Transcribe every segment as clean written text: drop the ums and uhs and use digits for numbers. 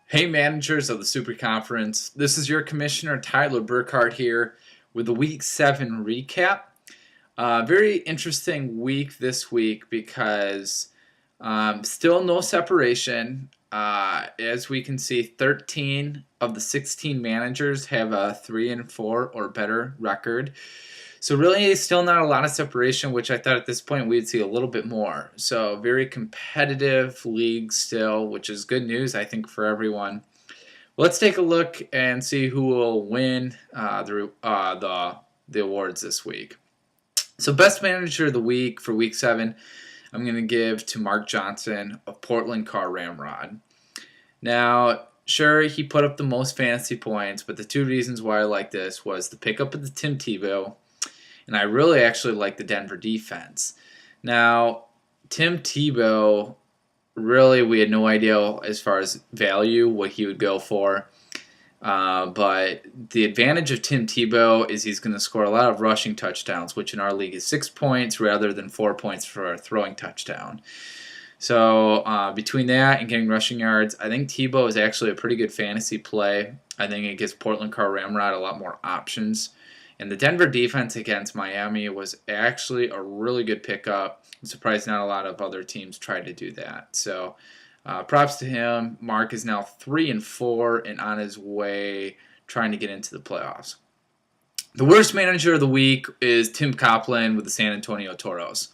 Hey, managers of the Super Conference. This is your commissioner, Tyler Burkhart, here with the Week 7 recap. Very interesting week this week because still no separation. As we can see, 13 of the 16 managers have a 3-4 or better record. So really still not a lot of separation, which I thought at this point we'd see a little bit more. So very competitive league still, which is good news, I think, for everyone. Let's take a look and see who will win the awards this week. So best manager of the week for week 7, I'm going to give to Mark Johnson of Portland Car Ramrod. Now, sure, he put up the most fantasy points, but the two reasons why I like this was the pickup of the Tim Tebow, and I really actually like the Denver defense. Now, Tim Tebow, really, we had no idea as far as value what he would go for. But the advantage of Tim Tebow is he's going to score a lot of rushing touchdowns, which in our league is 6 points rather than 4 points for a throwing touchdown. So between that and getting rushing yards, I think Tebow is actually a pretty good fantasy play. I think it gives Portland Car Ramrod a lot more options. And the Denver defense against Miami was actually a really good pickup. I'm surprised not a lot of other teams tried to do that. So props to him. Mark is now 3-4 and on his way trying to get into the playoffs. The worst manager of the week is Tim Copeland with the San Antonio Toros.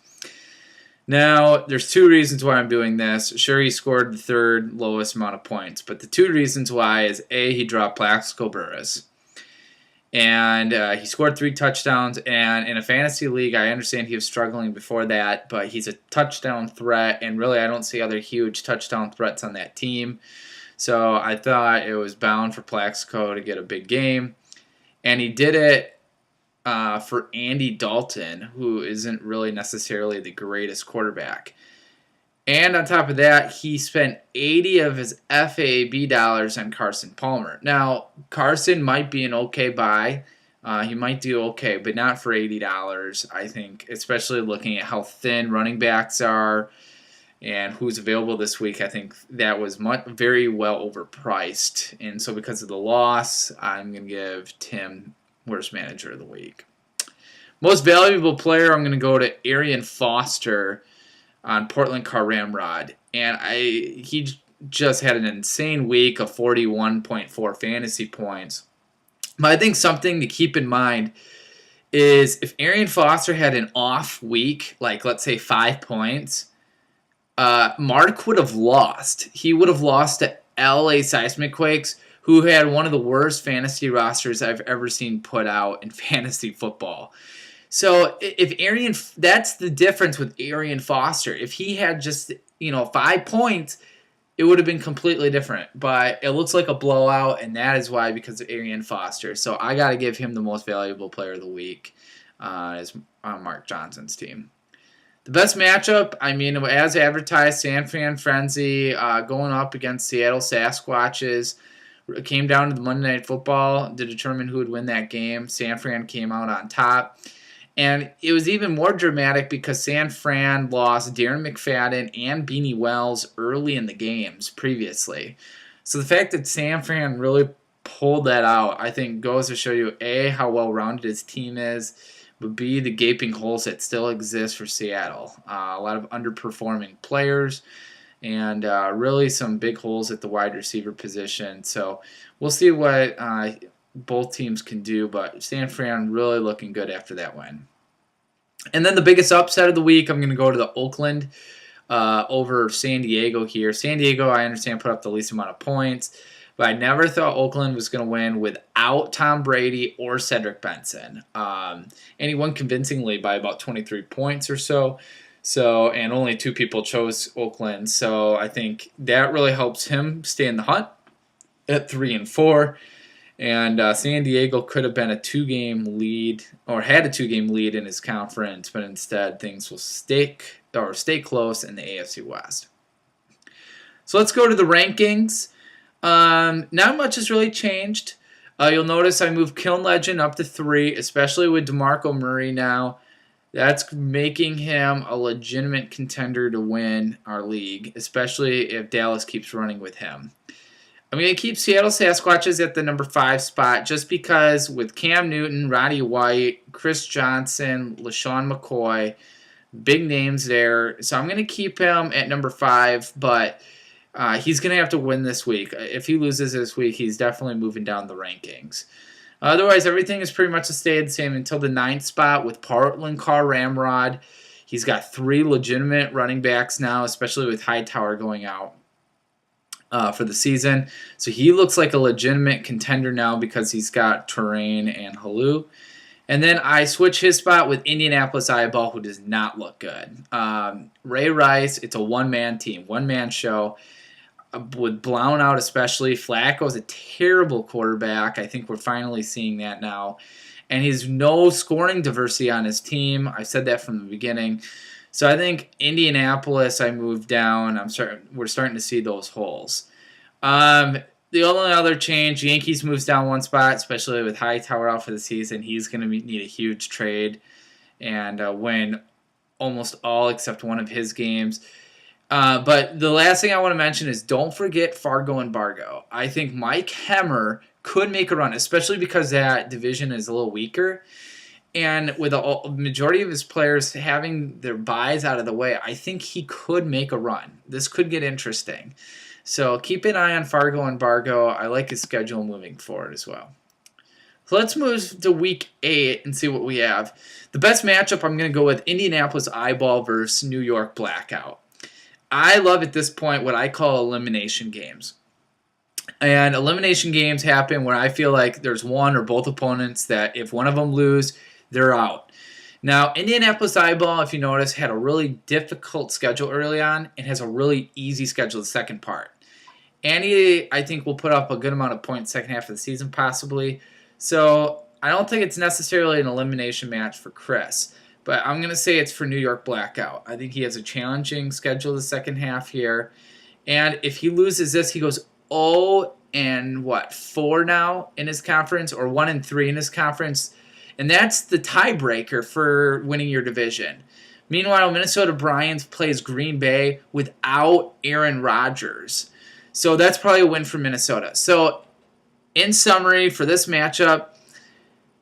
Now, there's two reasons why I'm doing this. Sure, he scored the third lowest amount of points, but the two reasons why is A, he dropped Plaxico Burress. And he scored 3 touchdowns. And in a fantasy league, I understand he was struggling before that, but he's a touchdown threat. And really, I don't see other huge touchdown threats on that team. So I thought it was bound for Plaxico to get a big game. And he did it for Andy Dalton, who isn't really necessarily the greatest quarterback. And on top of that, he spent 80 of his FAB dollars on Carson Palmer. Now, Carson might be an okay buy. He might do okay, but not for $80, I think, especially looking at how thin running backs are and who's available this week. I think that was very well overpriced. And so because of the loss, I'm going to give Tim worst manager of the week. Most valuable player, I'm going to go to Arian Foster on Portland Car Ramrod, and he just had an insane week of 41.4 fantasy points. But I think something to keep in mind is if Arian Foster had an off week, like let's say 5 points, Mark would have lost. He would have lost to LA Seismic-Quakes, who had one of the worst fantasy rosters I've ever seen put out in fantasy football. So if that's the difference with Arian Foster. If he had just 5 points, it would have been completely different. But it looks like a blowout, and that is why, because of Arian Foster. So I got to give him the most valuable player of the week as on Mark Johnson's team. The best matchup, as advertised, San Fran Frenzy going up against Seattle Sasquatches. It came down to the Monday Night Football to determine who would win that game. San Fran came out on top. And it was even more dramatic because San Fran lost Darren McFadden and Beanie Wells early in the games previously. So the fact that San Fran really pulled that out, I think, goes to show you, A, how well-rounded his team is, but B, the gaping holes that still exist for Seattle. A lot of underperforming players and really some big holes at the wide receiver position. So we'll see what both teams can do, but San Fran really looking good after that win. And then the biggest upset of the week, I'm going to go to the Oakland over San Diego here. San Diego, I understand, put up the least amount of points, but I never thought Oakland was going to win without Tom Brady or Cedric Benson. And he won convincingly by about 23 points or so. And only 2 people chose Oakland. So I think that really helps him stay in the hunt at 3-4. And San Diego could have been a 2-game lead, or had a 2-game lead in his conference, but instead things will stay close in the AFC West. So let's go to the rankings. Not much has really changed. You'll notice I moved Kiln Legend up to 3, especially with DeMarco Murray now. That's making him a legitimate contender to win our league, especially if Dallas keeps running with him. I'm going to keep Seattle Sasquatches at the number 5 spot just because with Cam Newton, Roddy White, Chris Johnson, LaShawn McCoy, big names there. So I'm going to keep him at number 5, but he's going to have to win this week. If he loses this week, he's definitely moving down the rankings. Otherwise, everything is pretty much stayed the same until the 9th spot with Portland Car Ramrod. He's got 3 legitimate running backs now, especially with Hightower going out for the season. So he looks like a legitimate contender now because he's got Terrain and Halou. And then I switch his spot with Indianapolis Eyeball, who does not look good. Ray Rice, it's a one-man team, one-man show. With Blount out especially, Flacco's a terrible quarterback. I think we're finally seeing that now. And he's no scoring diversity on his team. I said that from the beginning. So I think Indianapolis, I moved down. We're starting to see those holes. The only other change, Yankees moves down 1 spot, especially with Hightower out for the season. He's going to need a huge trade and win almost all except one of his games. But the last thing I want to mention is don't forget Fargo and Bargo. I think Mike Hemmer could make a run, especially because that division is a little weaker. And with the majority of his players having their buys out of the way, I think he could make a run. This could get interesting. So keep an eye on Fargo and Bargo. I like his schedule moving forward as well. So let's move to Week 8 and see what we have. The best matchup, I'm going to go with Indianapolis Eyeball versus New York Blackout. I love at this point what I call elimination games. And elimination games happen where I feel like there's one or both opponents that if one of them lose, they're out. Now, Indianapolis Eyeball, if you notice, had a really difficult schedule early on and has a really easy schedule the second part. Andy, I think, will put up a good amount of points second half of the season possibly. So I don't think it's necessarily an elimination match for Chris. But I'm going to say it's for New York Blackout. I think he has a challenging schedule the second half here. And if he loses this, he goes 0-4 now in his conference, or 1-3 in his conference. And that's the tiebreaker for winning your division. Meanwhile, Minnesota Bryans plays Green Bay without Aaron Rodgers. So that's probably a win for Minnesota. So in summary, for this matchup,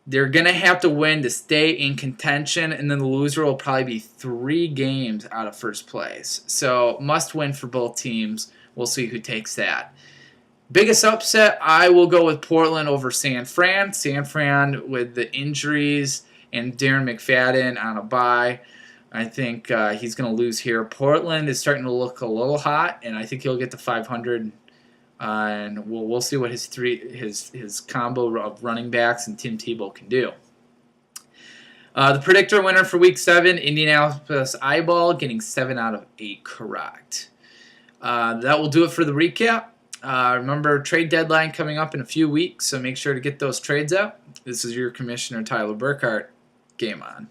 they're going to have to win to stay in contention, and then the loser will probably be 3 games out of first place. So must win for both teams. We'll see who takes that. Biggest upset, I will go with Portland over San Fran. San Fran with the injuries and Darren McFadden on a bye. I think he's going to lose here. Portland is starting to look a little hot, and I think he'll get to 500. And we'll see what his combo of running backs and Tim Tebow can do. The predictor winner for Week 7, Indianapolis Eyeball, getting 7 out of 8 correct. That will do it for the recap. Remember, trade deadline coming up in a few weeks, so make sure to get those trades out. This is your Commissioner Tyler Burkhart. Game on.